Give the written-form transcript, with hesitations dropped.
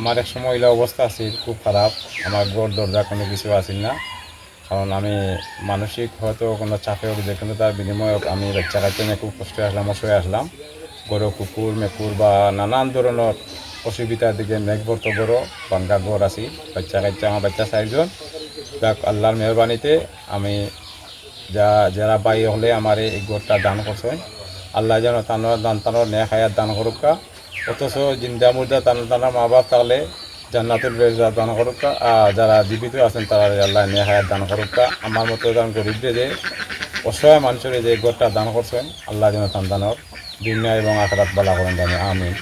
আমার এক সময় এলা অবস্থা আছিল খুব খারাপ, আমার ঘর দরজা কোনো কিছু আছিল না, কারণ আমি মানসিক হয়তো কোনো চাপে হোক যে কোনো তার বিনিময়ে হোক আমি বাচ্চা কাচ্চা নিয়ে খুব কষ্টে আসলাম, অসহায় আসলাম। গরু কুকুর মেকুর বা নানান ধরনের অসুবিধার দিকে মেঘবর্ত গরু বাঙ্গা ঘর আছি, বাচ্চা কাচ্চা আমার বাচ্চা 4জন। যাক আল্লাহর মেহরবানিতে আমি যারা বাই হলে আমার এই ঘরটা দান করছে, আল্লাহ যেন তানোর দান তানোর ন্যায় হায়াত দান করুকা, অথচ জিন্দা মুর্দা তানোর মা বাপ তাহলে জান্নাতুল ফেরদাউস দান করুকা, যারা জীবিত আছেন তারা আল্লাহ ন্যায় হায়াত দান করুকা। আমার মতো যেন গরিবদের যে অসহায় মানুষের যে ঘরটা দান করছেন, আল্লাহ যেন তানোর দুনিয়া এবং আখিরাত বালা করেন জানি, আমিন।